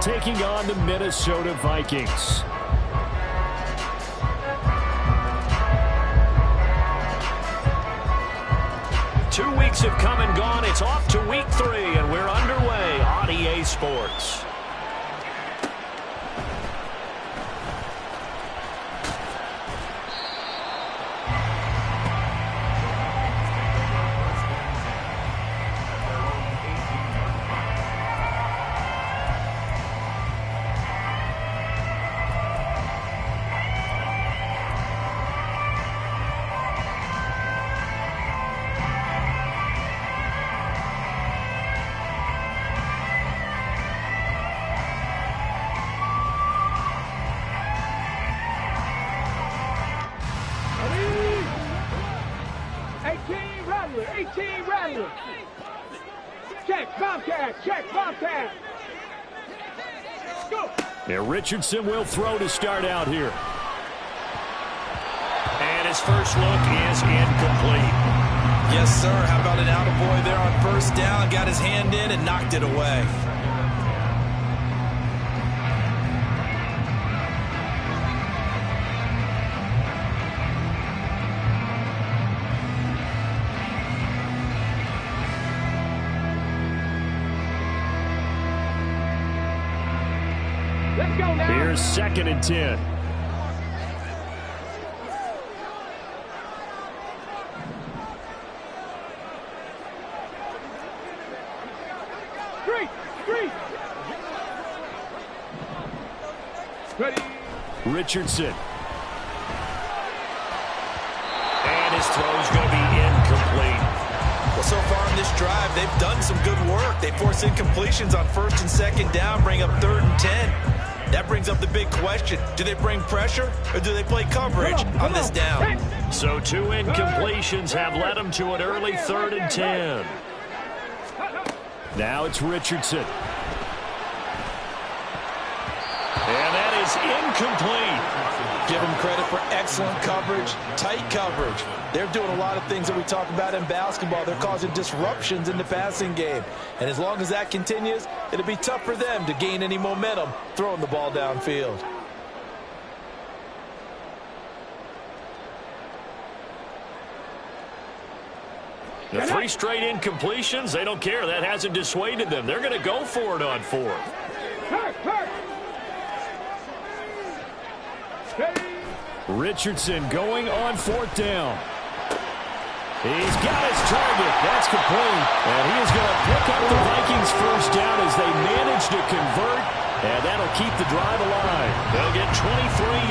taking on the Minnesota Vikings. Two weeks have come and gone. It's off to week 3, and we're underway on EA Sports. And Richardson will throw to start out here. And his first look is incomplete. Yes, sir. How about an attaboy there on first down? Got his hand in and knocked it away. Here's 2nd and 10. Ready. Richardson. And his throw's going to be incomplete. Well, so far in this drive, they've done some good work. They force incompletions on 1st and 2nd down, bring up 3rd and 10. That brings up the big question. Do they bring pressure or do they play coverage on this down? So 2 incompletions have led them to an early 3rd and 10. Now it's Richardson. And that is incomplete. Give them credit for excellent coverage, tight coverage. They're doing a lot of things that we talk about in basketball. They're causing disruptions in the passing game. And as long as that continues, it'll be tough for them to gain any momentum throwing the ball downfield. The 3 straight incompletions, they don't care. That hasn't dissuaded them. They're going to go for it on 4th. Richardson going on 4th down. He's got his target. That's complete. And he is going to pick up the Vikings first down as they manage to convert. And that'll keep the drive alive. They'll get 23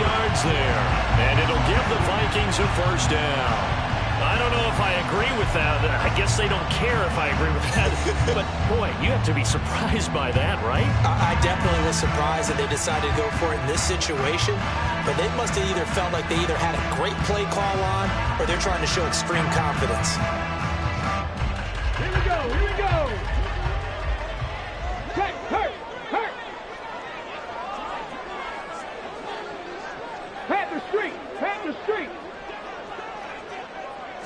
yards there. And it'll give the Vikings a first down. I don't know if I agree with that. I guess they don't care if I agree with that. But, boy, you have to be surprised by that, right? I definitely was surprised that they decided to go for it in this situation. But they must have either felt like they either had a great play call on or they're trying to show extreme confidence. Here we go. Here we go. Hurt. Panther Street.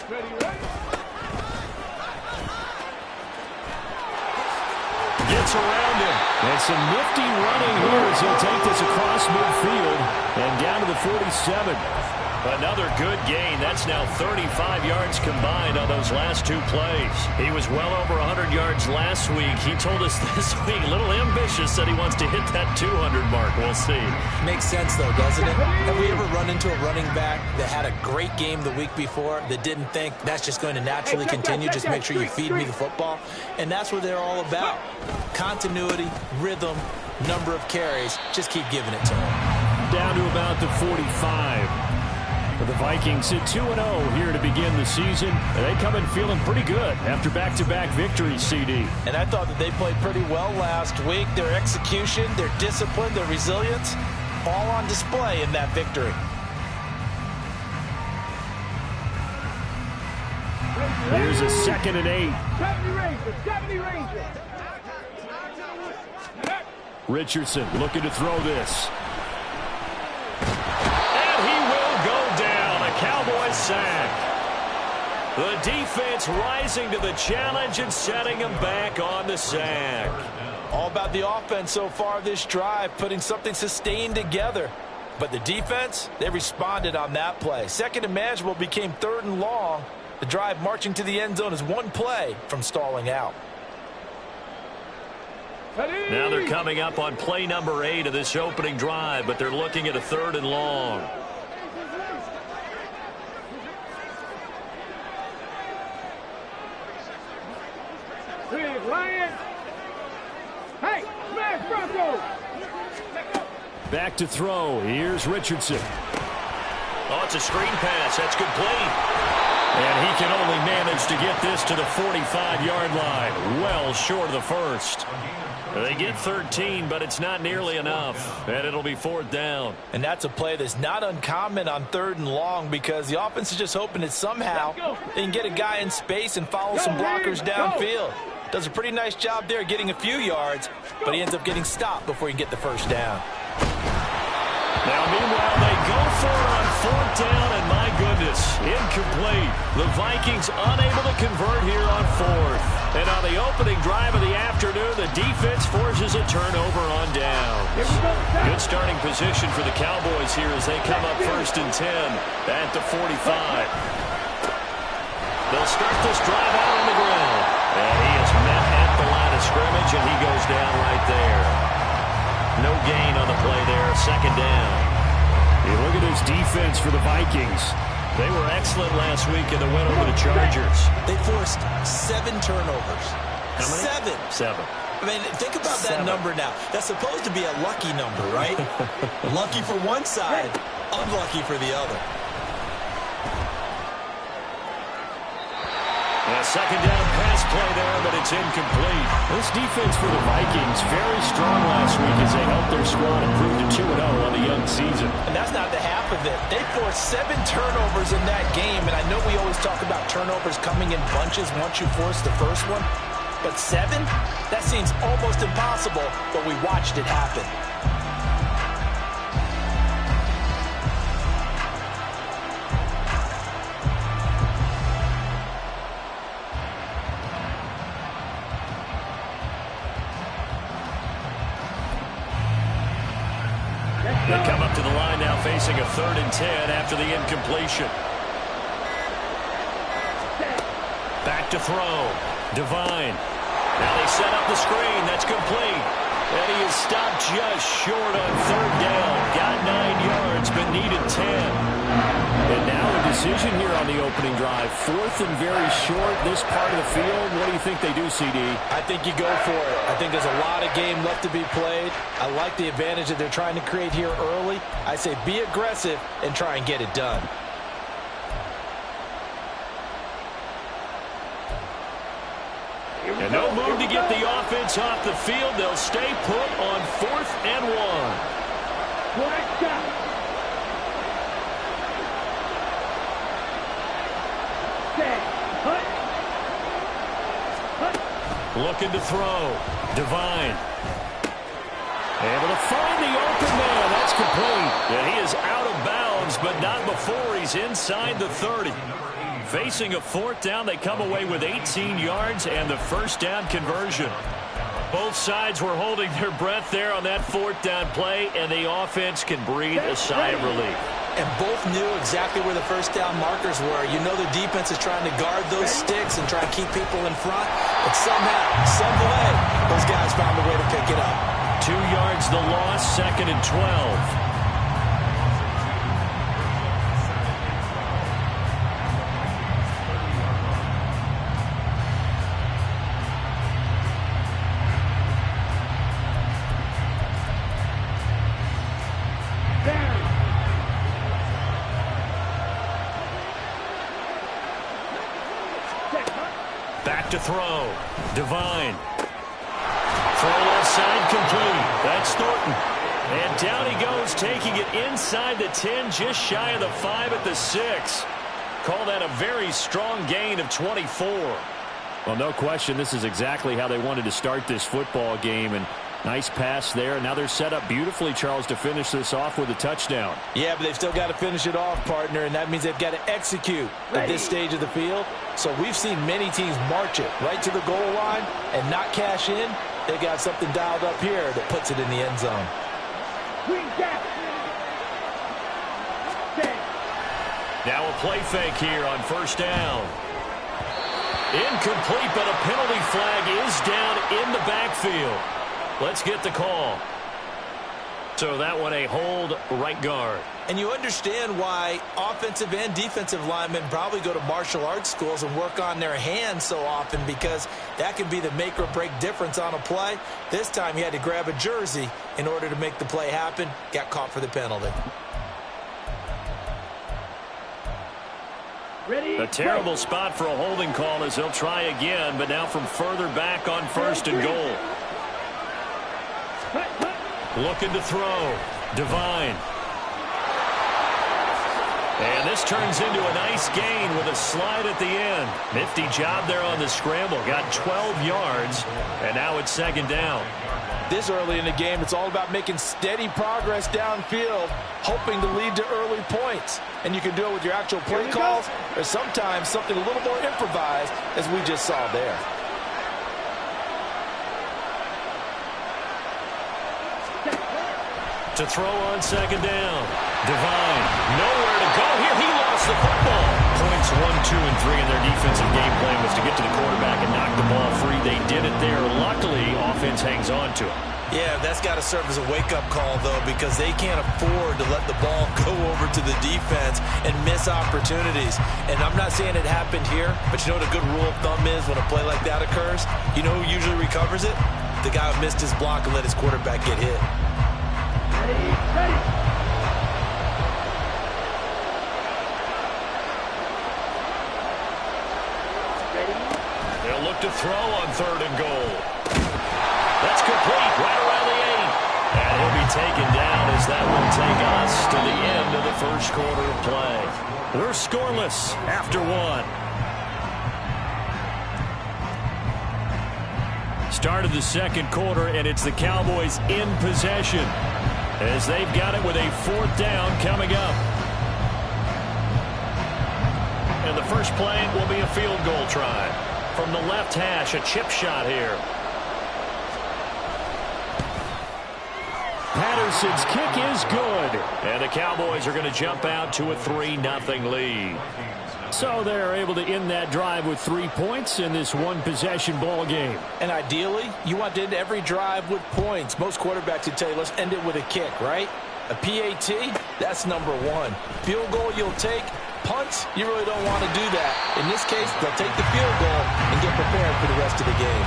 Ready. Gets around him. And some nifty running here as he'll take this across midfield and down to the 47. Another good gain. That's now 35 yards combined on those last 2 plays. He was well over 100 yards last week. He told us this week, a little ambitious, that he wants to hit that 200 mark. We'll see. Makes sense, though, doesn't it? Have we ever run into a running back that had a great game the week before that didn't think that's just going to naturally continue? Just make sure you feed me the football. And that's what they're all about. Continuity, rhythm, number of carries. Just keep giving it to him. Down to about the 45. The Vikings sit 2-0 here to begin the season. They come in feeling pretty good after back-to-back victories, CD. And I thought that they played pretty well last week. Their execution, their discipline, their resilience, all on display in that victory. Here's a 2nd and 8. 70 Rangers. Richardson looking to throw this. Cowboys sack. The defense rising to the challenge and setting him back on the sack. All about the offense so far this drive, putting something sustained together. But the defense, they responded on that play. Second and manageable became third and long. The drive marching to the end zone is one play from stalling out. Now they're coming up on play number 8 of this opening drive, but they're looking at a third and long. Ryan. Hey, smash Broncos. Back to throw. Here's Richardson. Oh, it's a screen pass. That's complete. And he can only manage to get this to the 45-yard line. Well short of the first. They get 13, but it's not nearly enough. And it'll be fourth down. And that's a play that's not uncommon on third and long because the offense is just hoping that somehow they can get a guy in space and follow some blockers downfield. Does a pretty nice job there getting a few yards, but he ends up getting stopped before he can get the first down. Now, meanwhile, they go for it on fourth down, and my goodness, incomplete. The Vikings unable to convert here on fourth. And on the opening drive of the afternoon, the defense forces a turnover on down. Good starting position for the Cowboys here as they come up first and 10 at the 45. They'll start this drive out on the ground. And he is met at the line of scrimmage, and he goes down right there. No gain on the play there, second down. You look at this defense for the Vikings. They were excellent last week in the win over the Chargers. They forced 7 turnovers. How many? 7. 7. I mean, think about that number now. That's supposed to be a lucky number, right? Lucky for one side, unlucky for the other. A second down pass play there, but it's incomplete. This defense for the Vikings, very strong last week as they helped their squad improve to 2-0 on the young season. And that's not the half of it. They forced 7 turnovers in that game, and I know we always talk about turnovers coming in bunches once you force the first one. But 7? That seems almost impossible, but we watched it happen. They come up to the line now facing a third and 10 after the incompletion. Back to throw. Devine. Now they set up the screen. That's complete. And he is stopped just short on third down. Got 9 yards, but needed 10. And now a decision here on the opening drive. Fourth and very short, this part of the field. What do you think they do, CD? I think you go for it. I think there's a lot of game left to be played. I like the advantage that they're trying to create here early. I say be aggressive and try and get it done. And no move to get the offense off the field. They'll stay put on 4th and 1. Looking to throw. Devine. Able to find the open man. That's complete. And he is out of bounds, but not before he's inside the 30. Facing a fourth down, they come away with 18 yards and the first down conversion. Both sides were holding their breath there on that fourth down play, and the offense can breathe a sigh of relief. And both knew exactly where the first down markers were. You know the defense is trying to guard those sticks and try to keep people in front. But somehow, some way, those guys found a way to pick it up. 2 yards the loss, second and 12. Back to throw. Devine. Throw left side complete. That's Thornton. And down he goes, taking it inside the 10, just shy of the 5 at the 6. Call that a very strong gain of 24. Well, no question, this is exactly how they wanted to start this football game. And Nice pass there. Now they're set up beautifully, Charles, to finish this off with a touchdown. Yeah, but they've still got to finish it off, partner, and that means they've got to execute at this stage of the field. So we've seen many teams march it right to the goal line and not cash in. They got something dialed up here that puts it in the end zone. Now a play fake here on first down. Incomplete, but a penalty flag is down in the backfield. Let's get the call. So that one a hold, right guard. And you understand why offensive and defensive linemen probably go to martial arts schools and work on their hands so often, because that can be the make or break difference on a play. This time he had to grab a jersey in order to make the play happen. Got caught for the penalty. A terrible spot for a holding call as he'll try again, but now from further back on first and goal. Looking to throw. Divine. And this turns into a nice gain with a slide at the end. Nifty job there on the scramble. Got 12 yards, and now it's second down. This early in the game, it's all about making steady progress downfield, hoping to lead to early points. And you can do it with your actual play calls, or sometimes something a little more improvised, as we just saw there. To throw on second down. Divine. Nowhere to go here. He lost the football. Points 1, 2, and 3 in their defensive game plan was to get to the quarterback and knock the ball free. They did it there. Luckily, offense hangs on to it. Yeah, that's got to serve as a wake-up call, though, because they can't afford to let the ball go over to the defense and miss opportunities. And I'm not saying it happened here, but you know what a good rule of thumb is when a play like that occurs? You know who usually recovers it? The guy who missed his block and let his quarterback get hit. They'll look to throw on third and goal. That's complete, right around the 8. And he'll be taken down as that will take us to the end of the first quarter of play. We're scoreless after 1. Start of the second quarter, and it's the Cowboys in possession as they've got it with a 4th down coming up. And the first play will be a field goal try. From the left hash, a chip shot here. Patterson's kick is good. And the Cowboys are going to jump out to a 3-0 lead. So they're able to end that drive with 3 points in this one-possession ball game. And ideally, you want to end every drive with points. Most quarterbacks would tell you, let's end it with a kick, right? A PAT, that's number 1. Field goal you'll take. Punts, you really don't want to do that. In this case, they'll take the field goal and get prepared for the rest of the game.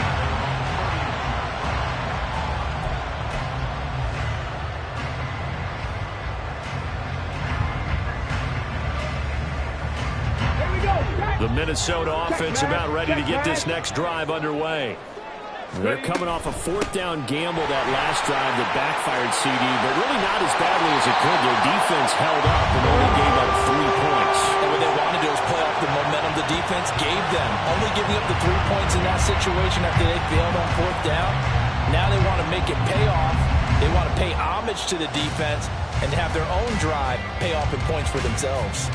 The Minnesota offense about ready to get this next drive underway. They're coming off a 4th down gamble that last drive that backfired, CD, but really not as badly as it could. Their defense held up and only gave up 3 points. And what they wanted to do is play off the momentum the defense gave them. Only giving up the 3 points in that situation after they failed on 4th down. Now they want to make it pay off. They want to pay homage to the defense and have their own drive pay off in points for themselves.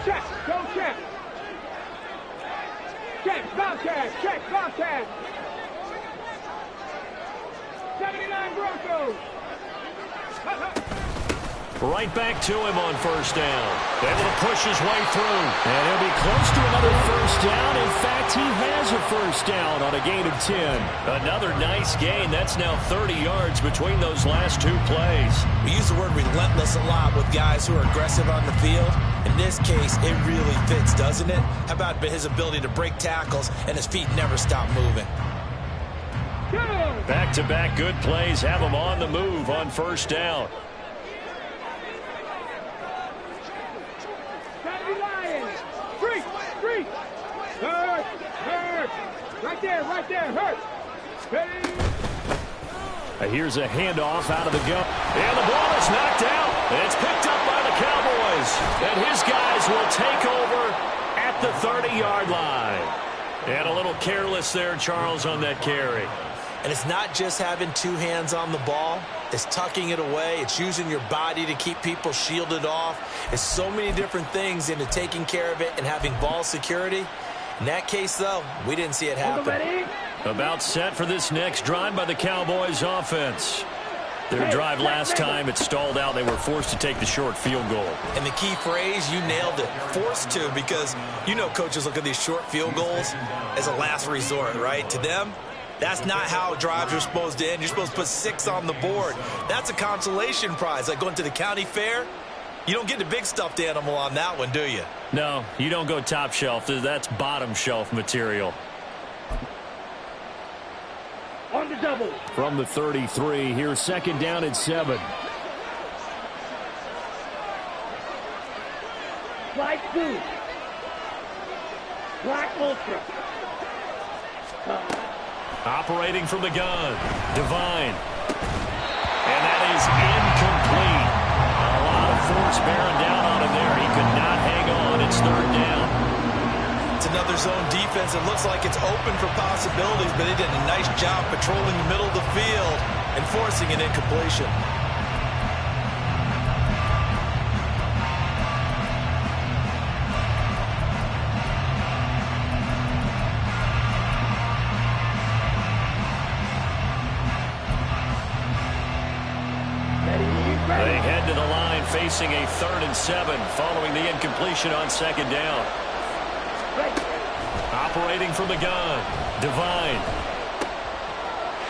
Check, go check. Check, Bobcat. 79 Broncos. Right back to him on first down. Able to push his way through. And he'll be close to another first down. In fact, he has a first down on a gain of 10. Another nice gain. That's now 30 yards between those last 2 plays. We use the word relentless a lot with guys who are aggressive on the field. In this case, it really fits, doesn't it? How about his ability to break tackles and his feet never stop moving? Back-to-back good plays have him on the move on first down. Right there, hurt. Here's a handoff out of the gun. And the ball is knocked out. And it's picked up by the Cowboys. And his guys will take over at at the 30-yard line. And a little careless there, Charles, on that carry. And it's not just having two hands on the ball. It's tucking it away. It's using your body to keep people shielded off. It's so many different things into taking care of it and having ball security. In that case, though, we didn't see it happen. About set for this next drive by the Cowboys offense. Their drive last time, it stalled out. They were forced to take the short field goal. And the key phrase, you nailed it, forced to, because you know coaches look at these short field goals as a last resort, right? To them, that's not how drives are supposed to end. You're supposed to put 6 on the board. That's a consolation prize, like going to the county fair. You don't get the big stuffed animal on that one, do you? No, you don't go top shelf. That's bottom shelf material. On the double. From the 33, here's second down and 7. Slide 2. Black Ultra. Operating from the gun, Devine. And that is incomplete. A lot of force bearing down on him there. He could not hang on. It's third down. It's another zone defense. It looks like it's open for possibilities, but they did a nice job patrolling the middle of the field and forcing an incompletion. They head to the line facing a 3rd and 7 following the incompletion on second down. Operating from the gun, Devine.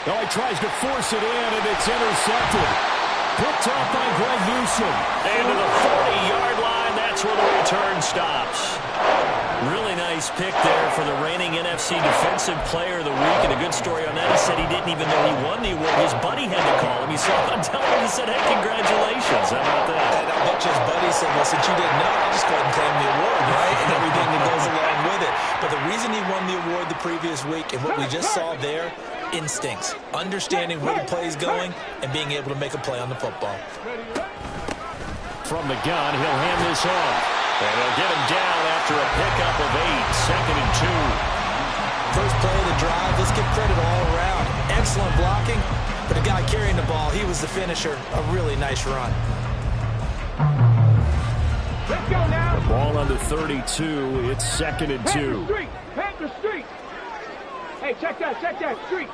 Oh, he tries to force it in, and it's intercepted. Picked off by Greg Newsom. And to the 40-yard line, that's where the return stops. Really nice pick there for the reigning NFC Defensive Player of the Week, and a good story on that. He said he didn't even know he won the award. His buddy had to call him. He saw it on television and said, hey, congratulations. How about that? And I bet you his buddy said, well, since you didn't know, I'll just go ahead and claim the award, right? And everything that goes along with it. But the reason he won the award the previous week and what we just saw there, instincts, understanding where the play is going and being able to make a play on the football. From the gun, he'll hand this off. And they'll get him down after a pickup of 8, second and 2. First play of the drive, let's give credit all around. Excellent blocking, but the guy carrying the ball, he was the finisher. A really nice run. Let's go now. The ball on the 32, it's second and 2. Panther street. Hey, check that, street.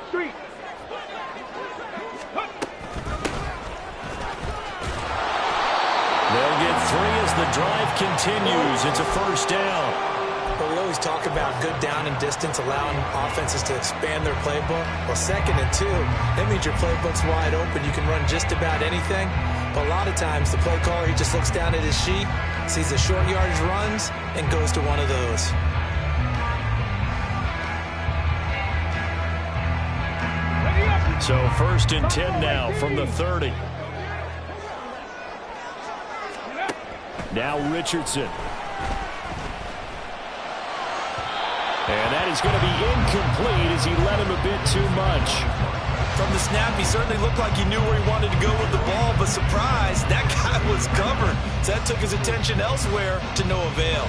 They'll get 3 as the drive continues. It's a first down. But we always talk about good down and distance, allowing offenses to expand their playbook. Well, second and 2, that means your playbook's wide open. You can run just about anything. But a lot of times, the play caller, he just looks down at his sheet, sees the short yardage runs, and goes to one of those. So first and 10 now from the 30. Now Richardson. And that is going to be incomplete as he led him a bit too much. From the snap, he certainly looked like he knew where he wanted to go with the ball, but surprise, that guy was covered. So that took his attention elsewhere to no avail.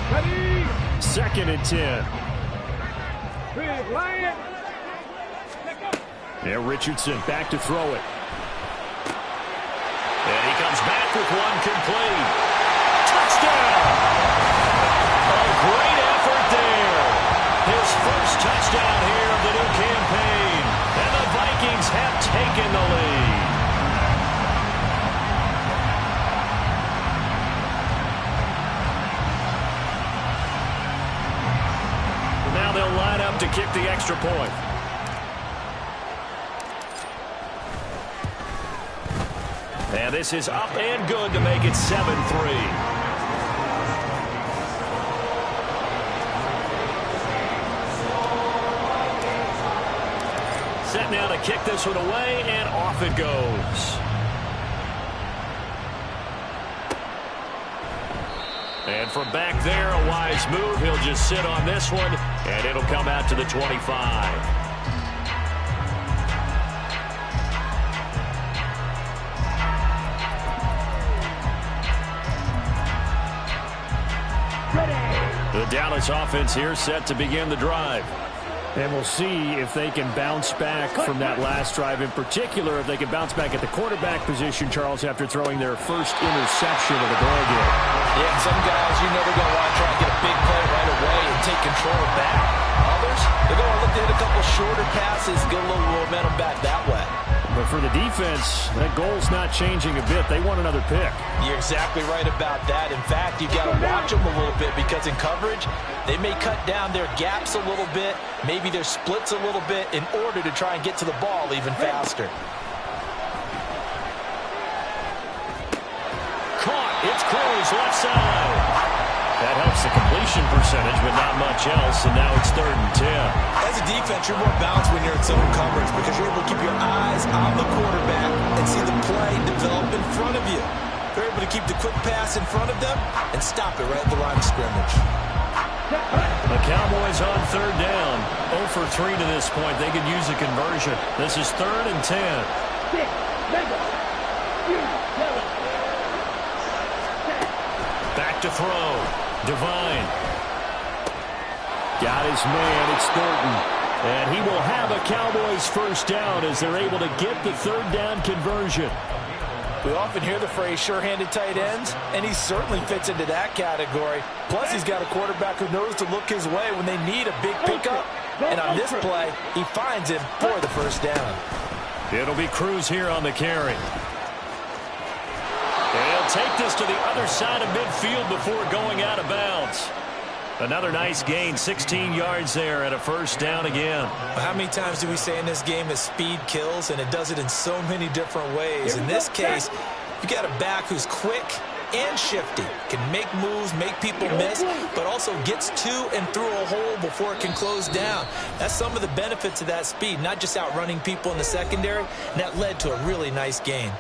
Ready. Second and 10. Big Lion. There, Richardson back to throw it. And he comes back with one complete. Touchdown! A great effort there. His first touchdown here of the new campaign. And the Vikings have taken the lead. Now they'll line up to kick the extra point. And this is up and good to make it 7-3. Set now to kick this one away, and off it goes. And from back there, a wise move. He'll just sit on this one, and it'll come out to the 25. The Dallas offense here set to begin the drive. And we'll see if they can bounce back from that last drive. In particular, if they can bounce back at the quarterback position, Charles, after throwing their first interception of the ball game. Yeah, and some guys, you know they're going to want to try and get a big play right away and take control back. Others, they're going to look to hit a couple shorter passes, get a little momentum back that way. But for the defense, that goal's not changing a bit. They want another pick. You're exactly right about that. In fact, you've got to watch them a little bit because in coverage, they may cut down their gaps a little bit, maybe their splits a little bit in order to try and get to the ball even faster. Caught. It's Cruz, left side. That helps the completion percentage, but not much else, and now it's 3rd and 10. As a defense, you're more balanced when you're in zone coverage because you're able to keep your eyes on the quarterback and see the play develop in front of you. They're able to keep the quick pass in front of them and stop it right at the line of scrimmage. The Cowboys on 3rd down. 0 for 3 to this point. They could use a conversion. This is 3rd and 10. Back to throw. Devine. Got his man. It's Thornton. And he will have a Cowboys first down as they're able to get the 3rd down conversion. We often hear the phrase sure-handed tight ends, and he certainly fits into that category. Plus, he's got a quarterback who knows to look his way when they need a big pickup. And on this play, he finds him for the first down. It'll be Cruz here on the carry. He'll take this to the other side of midfield before going out of bounds. Another nice gain, 16 yards there and a first down again. How many times do we say in this game that speed kills, and it does it in so many different ways? In this case, you got a back who's quick and shifty, can make moves, make people miss, but also gets to and through a hole before it can close down. That's some of the benefits of that speed, not just outrunning people in the secondary, and that led to a really nice gain.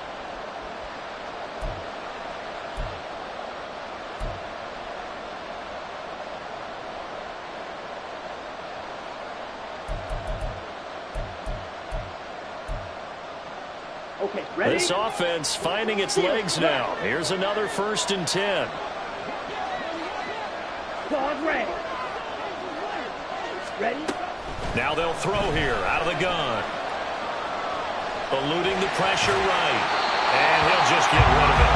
Okay, ready? This offense finding its legs now. Here's another 1st and 10. Dog ready. Ready? Now they'll throw here out of the gun. Eluding the pressure right. And he'll just get rid of it.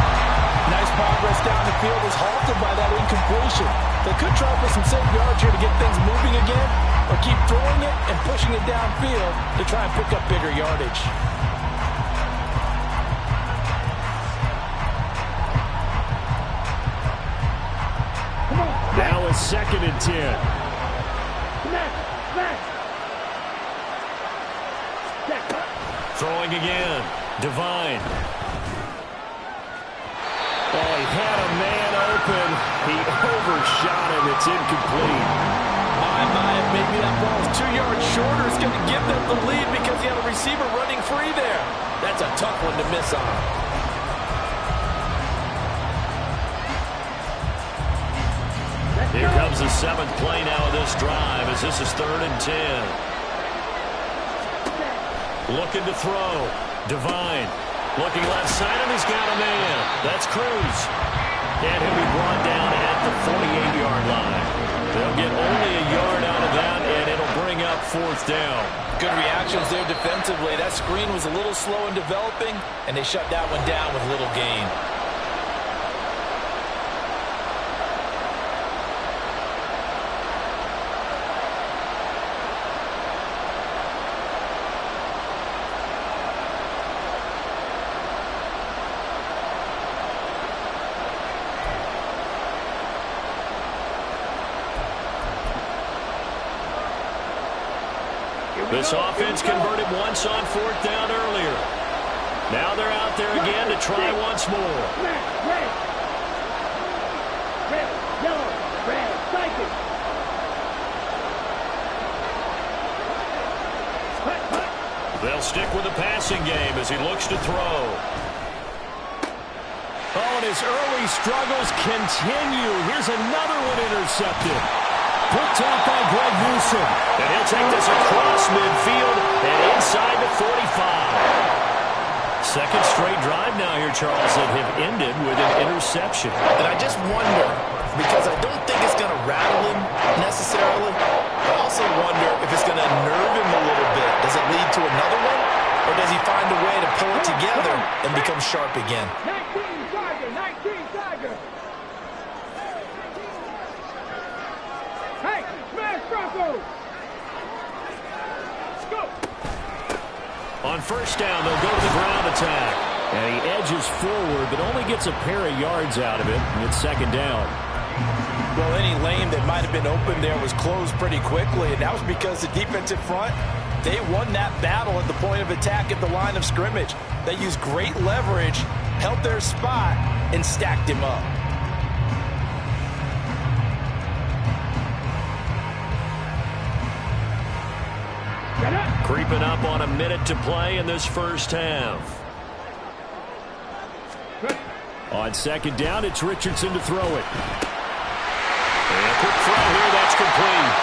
Nice progress down the field is halted by that incompletion. They could try for some safe yards here to get things moving again, or keep throwing it and pushing it downfield to try and pick up bigger yardage. Now it's 2nd and 10. Throwing again. Devine. Oh, he had a man open. He overshot him. It's incomplete. My, maybe that ball is 2 yards shorter. It's going to give them the lead because he had a receiver running free there. That's a tough one to miss on. Here comes the 7th play now of this drive as this is 3rd and 10. Looking to throw. Devine. Looking left side, and he's got a man. That's Cruz. And he'll be brought down at the 48-yard line. They'll get only a yard out of that, and it'll bring up 4th down. Good reactions there defensively. That screen was a little slow in developing, and they shut that one down with little gain. This offense converted once on 4th down earlier. Now they're out there again to try once more. Red, yellow, red, cycle. They'll stick with the passing game as he looks to throw. Oh, and his early struggles continue. Here's another one intercepted. Picked off by Greg Newsom. And he'll take this across midfield and inside the 45. Second straight drive now here, Charles, that have ended with an interception. And I just wonder, because I don't think it's going to rattle him necessarily. I also wonder if it's going to nerve him a little bit. Does it lead to another one? Or does he find a way to pull it together and become sharp again? 19 Tiger, 19 Tiger. Hey, smash Bronco. Go. On first down, they'll go to the ground attack. And he edges forward, but only gets a pair of yards out of it. And it's second down. Well, any lane that might have been open there was closed pretty quickly, and that was because the defensive front, they won that battle at the point of attack at the line of scrimmage. They used great leverage, held their spot, and stacked him up. Creeping up on a minute to play in this first half. On second down, it's Richardson to throw it. And a quick throw here, that's complete.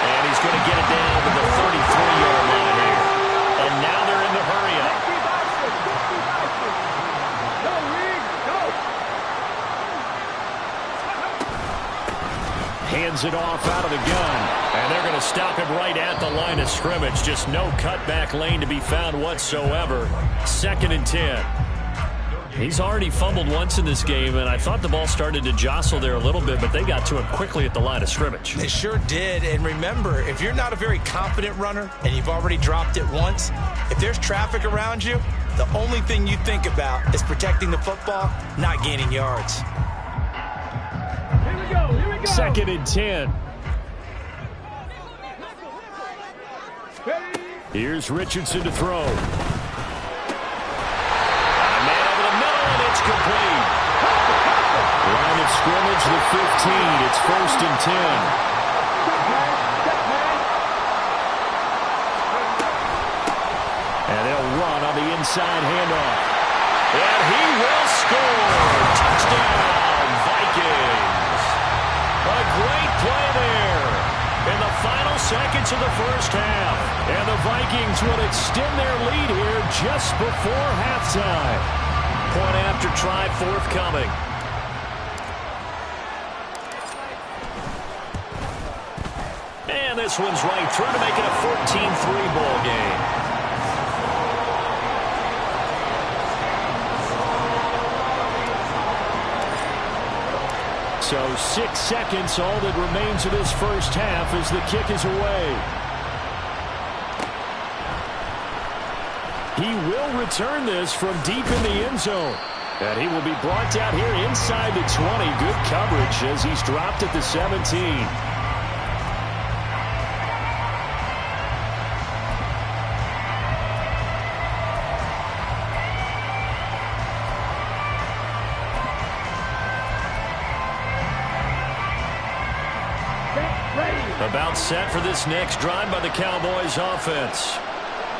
And he's going to get it down to the 33-yard line here. And now they're in the hurry up. Hands it off out of the gun. And they're going to stop him right at the line of scrimmage. Just no cutback lane to be found whatsoever. 2nd and 10. He's already fumbled once in this game, and I thought the ball started to jostle there a little bit, but they got to him quickly at the line of scrimmage. They sure did, and remember, if you're not a very confident runner and you've already dropped it once, if there's traffic around you, the only thing you think about is protecting the football, not gaining yards. Here we go, here we go. 2nd and 10. Here's Richardson to throw. It's complete. Line of scrimmage, the 15. It's 1st and 10. And they'll run on the inside handoff. And he will score. Touchdown, Vikings. A great play there in the final seconds of the first half. And the Vikings will extend their lead here just before halftime. Point after try forthcoming. And this one's right through to make it a 14-3 ball game. So 6 seconds, all that remains of this first half as the kick is away. He will return this from deep in the end zone. And he will be brought down here inside the 20. Good coverage as he's dropped at the 17. About set for this next drive by the Cowboys offense.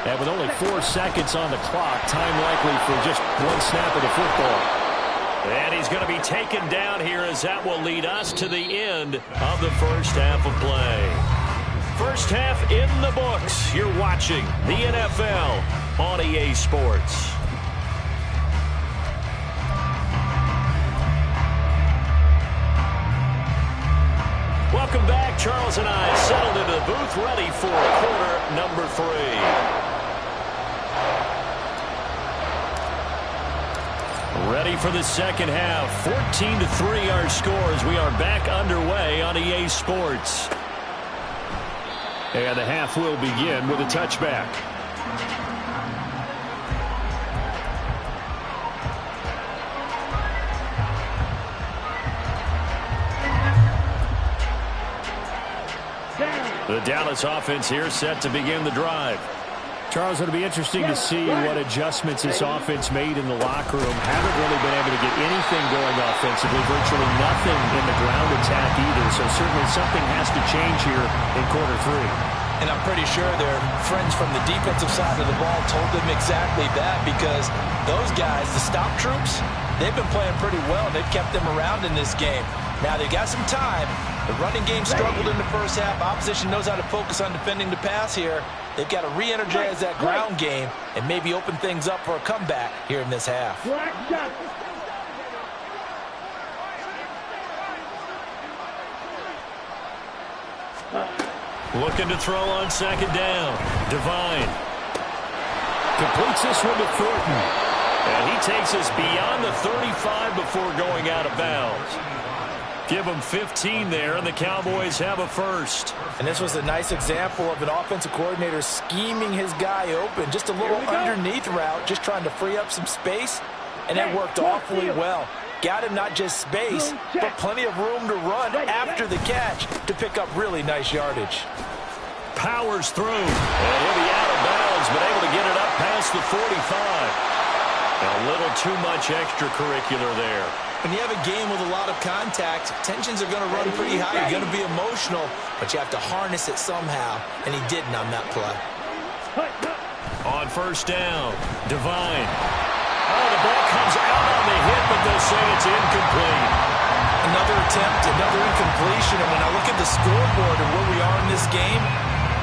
And with only 4 seconds on the clock, time likely for just one snap of the football. And he's going to be taken down here as that will lead us to the end of the first half of play. First half in the books. You're watching the NFL on EA Sports. Welcome back. Charles and I settled into the booth ready for quarter number 3. Ready for the second half. 14-3 our scores. We are back underway on EA Sports. And the half will begin with a touchback. The Dallas offense here set to begin the drive. Charles, it'll be interesting to see what adjustments this offense made in the locker room. Haven't really been able to get anything going offensively, virtually nothing in the ground attack either. So certainly something has to change here in quarter 3. And I'm pretty sure their friends from the defensive side of the ball told them exactly that, because those guys, the stop troops, they've been playing pretty well. They've kept them around in this game. Now they've got some time. The running game struggled in the first half. Opposition knows how to focus on defending the pass here. They've got to re-energize that ground game and maybe open things up for a comeback here in this half. Looking to throw on second down. Devine. Completes this one to Thornton. And he takes us beyond the 35 before going out of bounds. Give them 15 there, and the Cowboys have a first. And this was a nice example of an offensive coordinator scheming his guy open. Just a little underneath route, just trying to free up some space, and it worked awfully well. Got him not just space, but plenty of room to run after the catch to pick up really nice yardage. Powers through, and he'll be out of bounds, but able to get it up past the 45. A little too much extracurricular there. When you have a game with a lot of contact, tensions are going to run pretty high. You're going to be emotional, but you have to harness it somehow, and he didn't on that play. On first down, Devine. Oh, the ball comes out on the hit, but they'll say it's incomplete. Another attempt, another incompletion, and when I look at the scoreboard and where we are in this game,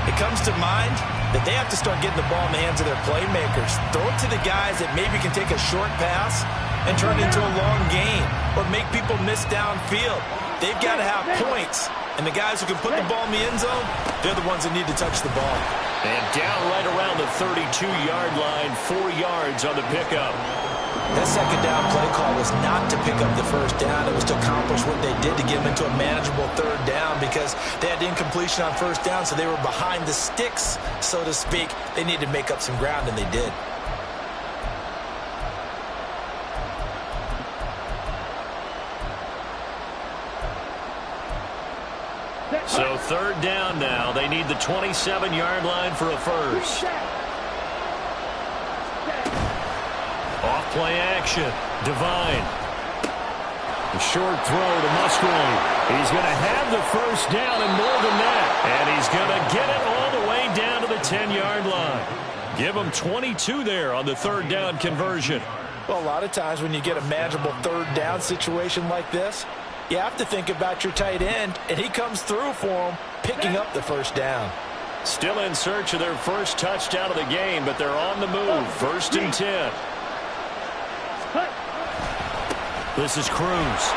it comes to mind that they have to start getting the ball in the hands of their playmakers. Throw it to the guys that maybe can take a short pass and turn it into a long gain or make people miss downfield. They've got to have points, and the guys who can put the ball in the end zone, they're the ones that need to touch the ball. And down right around the 32-yard line, 4 yards on the pickup. That second down play call was not to pick up the first down. It was to accomplish what they did to get them into a manageable third down because they had incompletion on first down, so they were behind the sticks, so to speak. They needed to make up some ground, and they did. So third down now. They need the 27-yard line for a first. Off play action. Devine. A short throw to Musgrave. He's going to have the first down and more than that. And he's going to get it all the way down to the 10-yard line. Give him 22 there on the third down conversion. Well, a lot of times when you get a manageable third down situation like this, you have to think about your tight end, and he comes through for him, picking up the first down. Still in search of their first touchdown of the game, but they're on the move. First and 10. This is Cruz.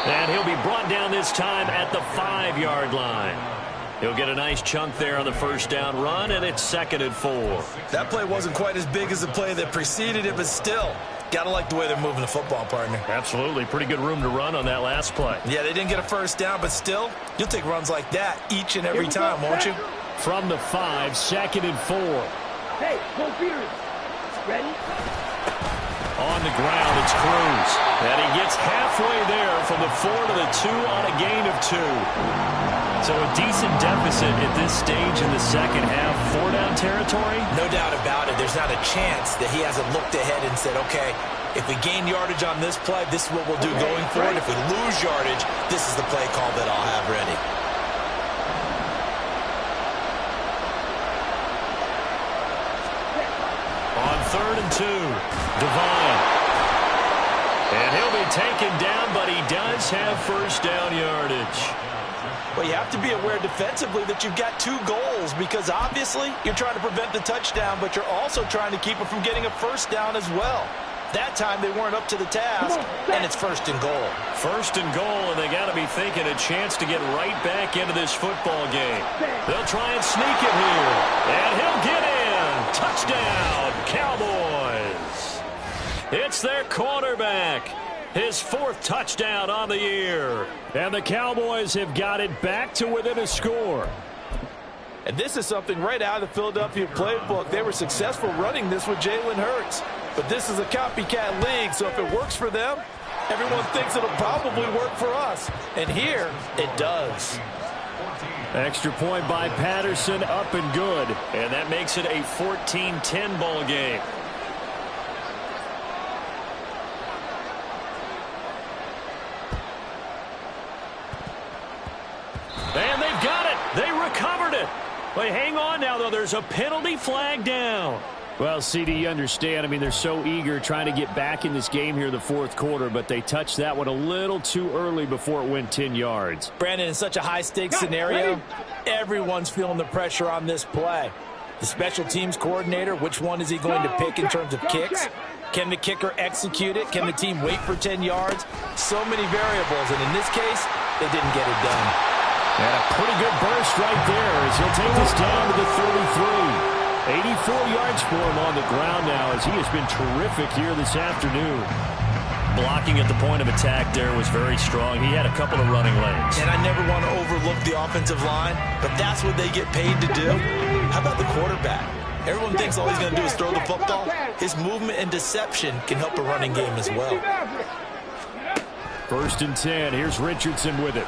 And he'll be brought down this time at the 5-yard line. He'll get a nice chunk there on the first down run, and it's 2nd and 4. That play wasn't quite as big as the play that preceded it, but still, got to like the way they're moving the football, partner. Absolutely. Pretty good room to run on that last play. Yeah, they didn't get a first down, but still, you'll take runs like that each and every time, won't you? From the 5, 2nd and 4. Hey, go Peters. Ready? On the ground, it's Cruz. And he gets halfway there from the 4 to the 2 on a gain of 2. So a decent deficit at this stage in the second half. 4-down territory? No doubt about it. There's not a chance that he hasn't looked ahead and said, okay, if we gain yardage on this play, this is what we'll do going forward. If we lose yardage, this is the play call that I'll have ready. On 3rd and 2, Devine. And he'll be taken down, but he does have first down yardage. Well, you have to be aware defensively that you've got 2 goals because obviously you're trying to prevent the touchdown, but you're also trying to keep it from getting a first down as well. That time they weren't up to the task, and it's 1st and goal. 1st and goal, and they got to be thinking a chance to get right back into this football game. They'll try and sneak it here, and he'll get in. Touchdown, Cowboys. It's their quarterback. His 4th touchdown on the year. And the Cowboys have got it back to within a score. And this is something right out of the Philadelphia playbook. They were successful running this with Jalen Hurts. But this is a copycat league, so if it works for them, everyone thinks it'll probably work for us. And here, it does. Extra point by Patterson, up and good. And that makes it a 14-10 ball game. And they've got it. They recovered it. But hang on now, though. There's a penalty flag down. Well, CD, you understand. I mean, they're so eager trying to get back in this game here in the 4th quarter, but they touched that one a little too early before it went 10 yards. Brandon, in such a high-stakes scenario, everyone's feeling the pressure on this play. The special teams coordinator, which one is he going to pick in terms of kicks? Can the kicker execute it? Can the team wait for 10 yards? So many variables, and in this case, they didn't get it done. And a pretty good burst right there as he'll take this down to the 33. 84 yards for him on the ground now as he has been terrific here this afternoon. Blocking at the point of attack there was very strong. He had a couple of running lanes. And I never want to overlook the offensive line, but that's what they get paid to do. How about the quarterback? Everyone thinks all he's going to do is throw the football. His movement and deception can help a running game as well. 1st and 10. Here's Richardson with it.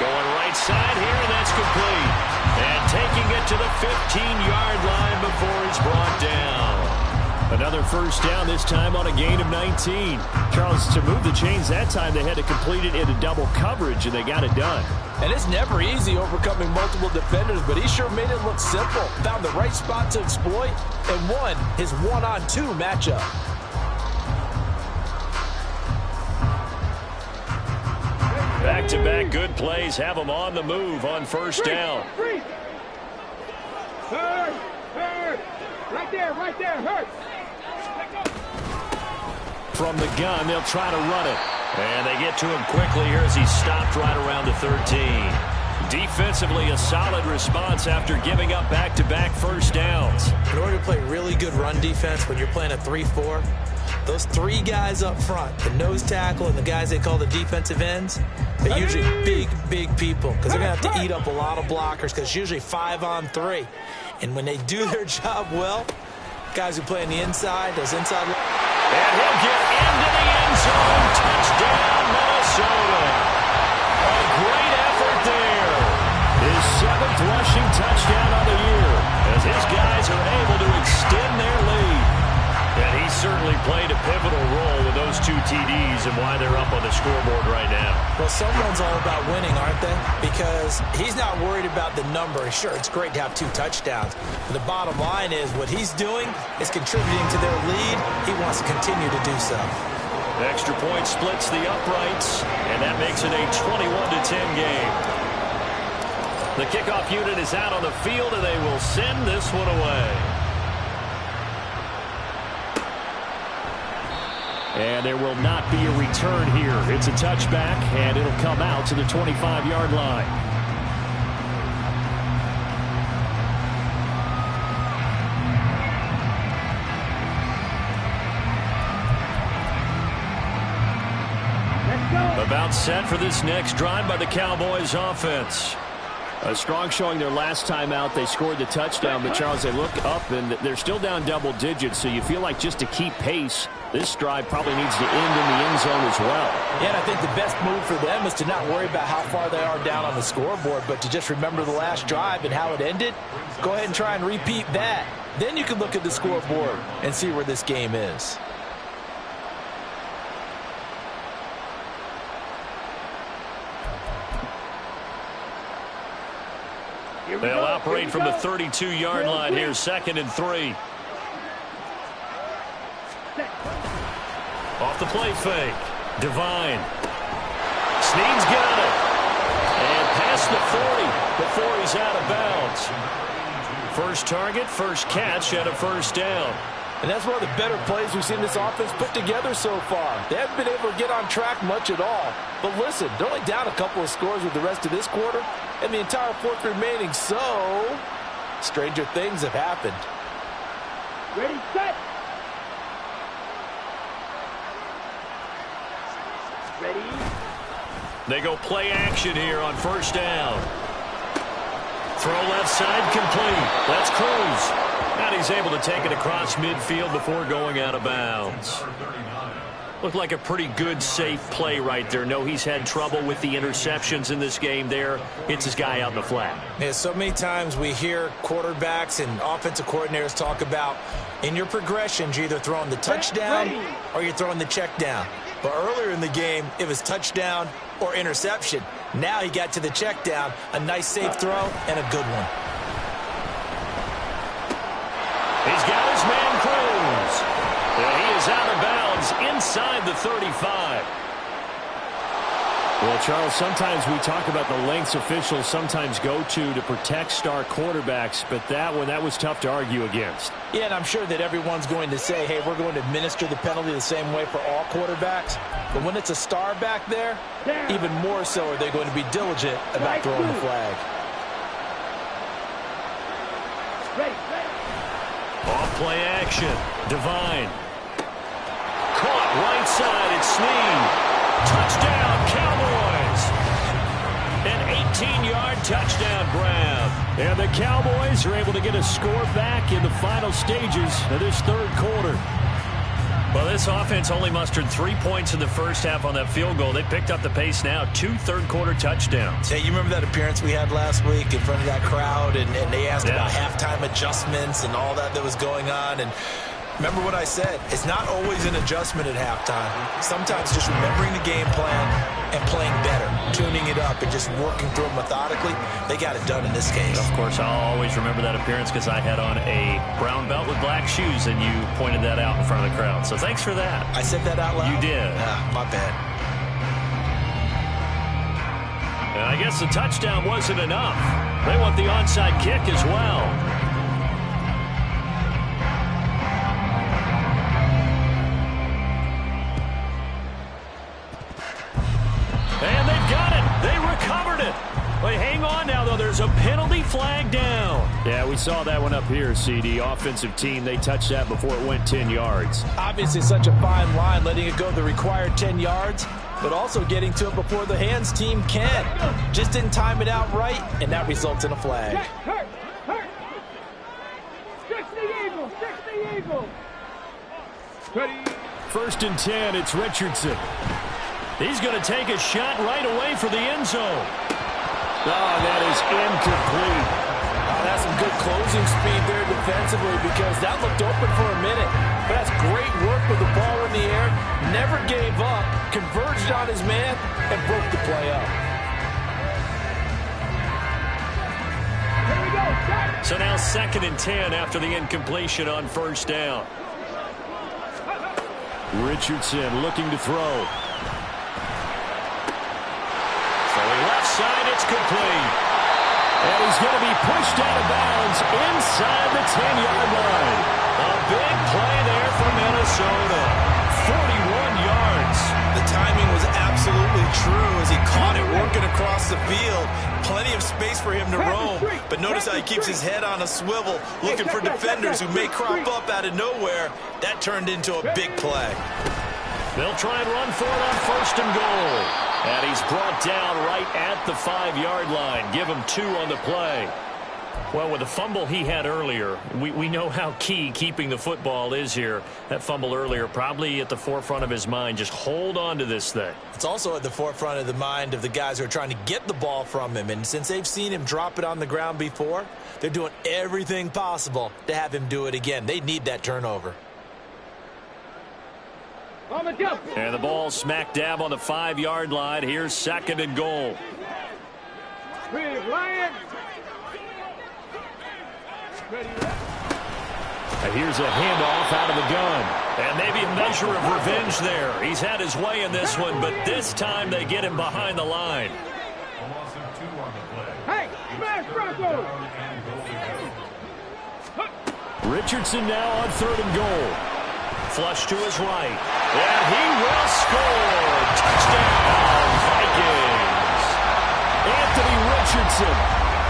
Going right side here, and that's complete. And taking it to the 15-yard line before he's brought down. Another 1st down, this time on a gain of 19. Charles, to move the chains that time, they had to complete it into double coverage, and they got it done. And it's never easy overcoming multiple defenders, but he sure made it look simple. Found the right spot to exploit and won his one-on-two matchup. Back-to-back good plays have them on the move on 1st down. Hurt. Right there, hurt. From the gun, they'll try to run it. And they get to him quickly here as he's stopped right around the 13. Defensively, a solid response after giving up back-to-back 1st downs. In order to play really good run defense when you're playing a 3-4, those 3 guys up front, the nose tackle and the guys they call the defensive ends, they're usually big people because they're going to have to eat up a lot of blockers because it's usually 5-on-3. And when they do their job well, guys who play on the inside, those inside. And he'll get into the end zone. Touchdown, Minnesota. A great effort there. His 7th rushing touchdown on the year as his guys are able to extend their lead. And he certainly played a pivotal role with those 2 TDs and why they're up on the scoreboard right now. Well, someone's all about winning, aren't they? Because he's not worried about the number. Sure, it's great to have 2 touchdowns. But the bottom line is what he's doing is contributing to their lead. He wants to continue to do so. Extra point splits the uprights, and that makes it a 21-10 game. The kickoff unit is out on the field, and they will send this one away. And there will not be a return here. It's a touchback, and it'll come out to the 25-yard line. About set for this next drive by the Cowboys offense. A strong showing their last time out. They scored the touchdown, but Charles, they look up and they're still down double digits, so you feel like just to keep pace, this drive probably needs to end in the end zone as well. Yeah, and I think the best move for them is to not worry about how far they are down on the scoreboard, but to just remember the last drive and how it ended. Go ahead and try and repeat that. Then you can look at the scoreboard and see where this game is. They'll operate from the 32-yard line here, 2nd and 3. Off the play fake. Devine. Snead's got it. And past the 40 before he's out of bounds. First target, first catch at a 1st down. And that's one of the better plays we've seen this offense put together so far. They haven't been able to get on track much at all. But listen, they're only down a couple of scores with the rest of this quarter and the entire 4th remaining, so stranger things have happened. Ready, set. Ready. They go play action here on 1st down. Throw left side complete. That's Cruz. And he's able to take it across midfield before going out of bounds. Looked like a pretty good, safe play right there. No, he's had trouble with the interceptions in this game there. Hits his guy out in the flat. Yeah, so many times we hear quarterbacks and offensive coordinators talk about in your progressions, you're either throwing the touchdown or you're throwing the check down. But earlier in the game, it was touchdown or interception. Now he got to the check down, a nice safe throw, and a good one. He's got his man Cruz. And he is out of bounds inside the 35. Well, Charles, sometimes we talk about the lengths officials sometimes go to protect star quarterbacks, but that was tough to argue against. Yeah, and I'm sure that everyone's going to say, hey, we're going to administer the penalty the same way for all quarterbacks. But when it's a star back there, even more so are they going to be diligent about throwing the flag. Off play action. Devine. Caught right side. It's Snead. Touchdown, Cowboys. An 18-yard touchdown grab. And the Cowboys are able to get a score back in the final stages of this third quarter. Well, this offense only mustered 3 points in the first half on that field goal. They picked up the pace now. 2 third-quarter touchdowns. Hey, you remember that appearance we had last week in front of that crowd, and they asked about halftime adjustments and all that was going on, and remember what I said. It's not always an adjustment at halftime. Sometimes just remembering the game plan and playing better, tuning it up and just working through it methodically. They got it done in this case. Of course, I'll always remember that appearance because I had on a brown belt with black shoes, and you pointed that out in front of the crowd. So thanks for that. I said that out loud? You did. My bad. And I guess the touchdown wasn't enough. They want the onside kick as well. And they've got it. They recovered it. But hang on now, though. There's a penalty flag down. Yeah, we saw that one up here, CD. Offensive team, they touched that before it went 10 yards. Obviously such a fine line, letting it go the required 10 yards, but also getting to it before the hands team can. Just didn't time it out right, and that results in a flag. Hurt. Stretch the eagle. Stretch the eagle. Ready. 1st and 10, it's Richardson. He's going to take a shot right away for the end zone. Oh, that is incomplete. That's some good closing speed there defensively because that looked open for a minute. But that's great work with the ball in the air. Never gave up, converged on his man, and broke the play up. Here we go. Start. So now 2nd and 10 after the incompletion on 1st down. Richardson looking to throw. Left side, it's complete. And he's going to be pushed out of bounds inside the 10-yard line. A big play there for Minnesota. 41 yards. The timing was absolutely true as he caught it working across the field. Plenty of space for him to roam. But notice how he keeps his head on a swivel, looking for defenders who may crop up out of nowhere. That turned into a big play. They'll try and run for it on 1st and goal. And he's brought down right at the 5-yard line. Give him 2 on the play. Well, with the fumble he had earlier, we know how key keeping the football is here. That fumble earlier probably at the forefront of his mind. Just hold on to this thing. It's also at the forefront of the mind of the guys who are trying to get the ball from him. And since they've seen him drop it on the ground before, they're doing everything possible to have him do it again. They need that turnover. On the jump. And the ball smack dab on the 5-yard line. Here's 2nd and goal. Ryan. Ready. And here's a handoff out of the gun. And maybe a measure of revenge there. He's had his way in this one, but this time they get him behind the line. Hey, smash Broncos. Richardson now on 3rd and goal. Flush to his right. And he will score. Touchdown, Vikings. Anthony Richardson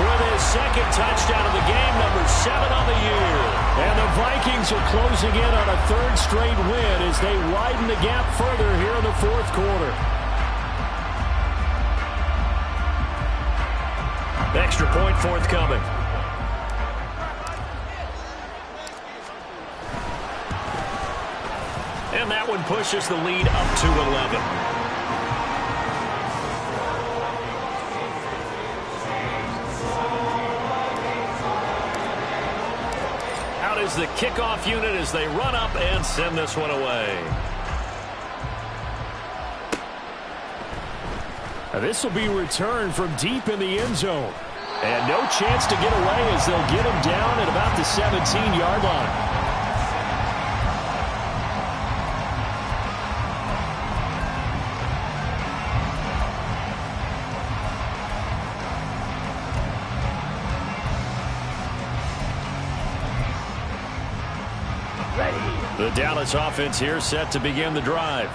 with his 2nd touchdown of the game, number 7 on the year. And the Vikings are closing in on a 3rd straight win as they widen the gap further here in the 4th quarter. Extra point forthcoming. And that one pushes the lead up to 11. Out is the kickoff unit as they run up and send this one away. Now this will be returned from deep in the end zone. And no chance to get away as they'll get him down at about the 17-yard line. The Dallas offense here set to begin the drive.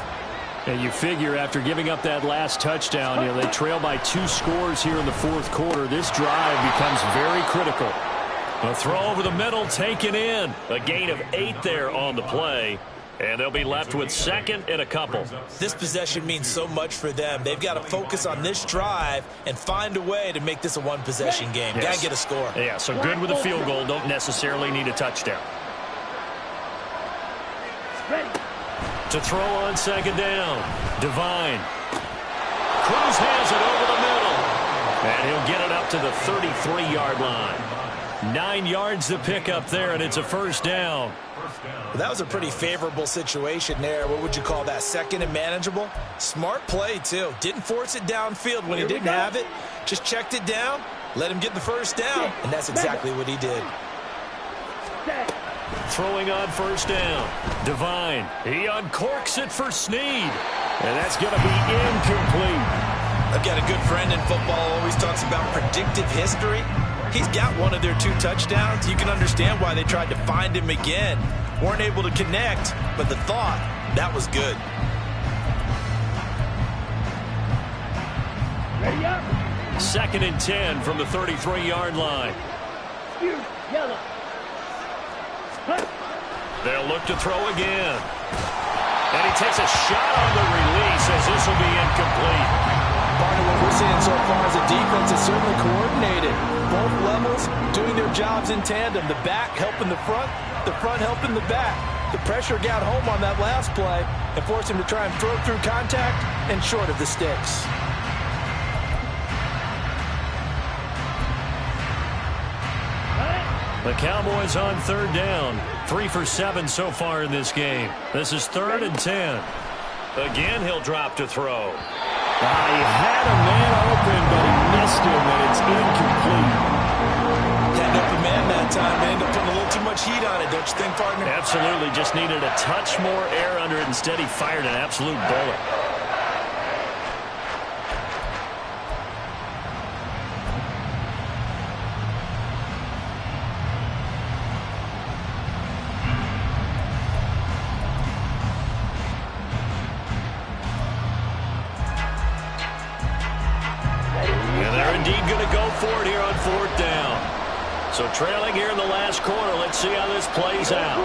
And you figure after giving up that last touchdown, they trail by 2 scores here in the fourth quarter. This drive becomes very critical. A throw over the middle taken in. A gain of 8 there on the play. And they'll be left with 2nd and a couple. This possession means so much for them. They've got to focus on this drive and find a way to make this a one-possession game. Yes. Got to get a score. Yeah, so good with a field goal. Don't necessarily need a touchdown. To throw on 2nd down. Devine. Cruz has it over the middle. And he'll get it up to the 33-yard line. 9 yards to pick up there, and it's a 1st down. Well, that was a pretty favorable situation there. What would you call that? 2nd and manageable? Smart play, too. Didn't force it downfield when he didn't have it. Just checked it down, let him get the 1st down, and that's exactly what he did. Throwing on 1st down. Devine. He uncorks it for Snead. And that's going to be incomplete. I've got a good friend in football, always talks about predictive history. He's got one of their 2 touchdowns. You can understand why they tried to find him again. Weren't able to connect, but the thought, that was good. Ready up. 2nd and 10 from the 33-yard line. Yellow. They'll look to throw again. And he takes a shot on the release as this will be incomplete. Part of what we're seeing so far is the defense is certainly coordinated. Both levels doing their jobs in tandem. The back helping the front helping the back. The pressure got home on that last play and forced him to try and throw through contact and short of the sticks. The Cowboys on 3rd down. 3 for 7 so far in this game. This is 3rd and 10. Again, he'll drop to throw. He had a man open, but he missed him, and it's incomplete. Had an open man that time. They ended up putting a little too much heat on it, don't you think, partner? Absolutely. Just needed a touch more air under it. Instead, he fired an absolute bullet. So trailing here in the last quarter. Let's see how this plays out.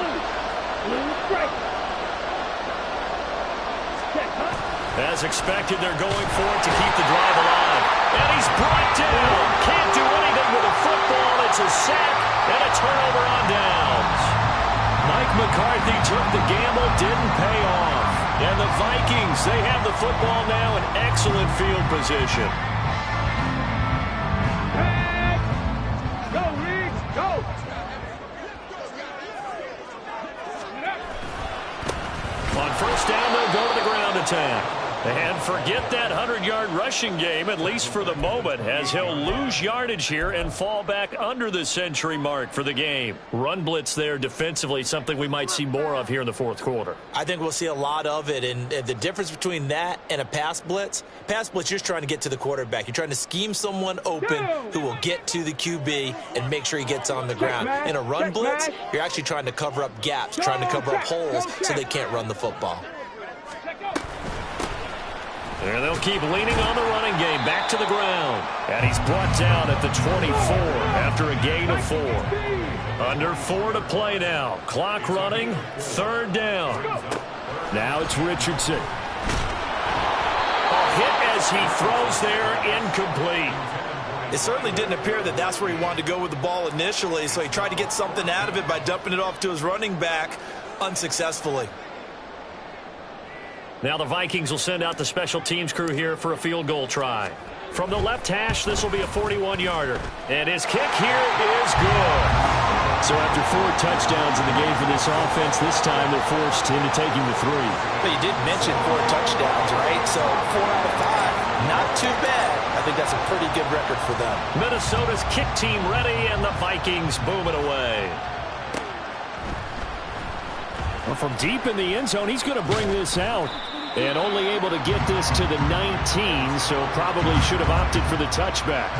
As expected, they're going for it to keep the drive alive. And he's brought down. Can't do anything with a football. It's a sack and a turnover on downs. Mike McCarthy took the gamble, didn't pay off. And the Vikings, they have the football now in excellent field position. On 1st down, they'll go to the ground attack. And forget that 100-yard rushing game, at least for the moment, as he'll lose yardage here and fall back under the century mark for the game. Run blitz there defensively, something we might see more of here in the fourth quarter. I think we'll see a lot of it, and the difference between that and a pass blitz, you're just trying to get to the quarterback. You're trying to scheme someone open who will get to the QB and make sure he gets on the ground. In a run blitz, you're actually trying to cover up gaps, trying to cover up holes so they can't run the football. And they'll keep leaning on the running game. Back to the ground. And he's brought down at the 24 after a gain of 4. Under 4 to play now. Clock running. 3rd down. Now it's Richardson. A hit as he throws there. Incomplete. It certainly didn't appear that that's where he wanted to go with the ball initially, so he tried to get something out of it by dumping it off to his running back unsuccessfully. Now the Vikings will send out the special teams crew here for a field goal try. From the left hash, this will be a 41-yarder. And his kick here is good. So after 4 touchdowns in the game for this offense, this time they're forced into taking the 3. But you did mention 4 touchdowns, right? So 4 out of 5, not too bad. I think that's a pretty good record for them. Minnesota's kick team ready, and the Vikings boom it away. Well, from deep in the end zone, he's going to bring this out. And only able to get this to the 19, so probably should have opted for the touchback.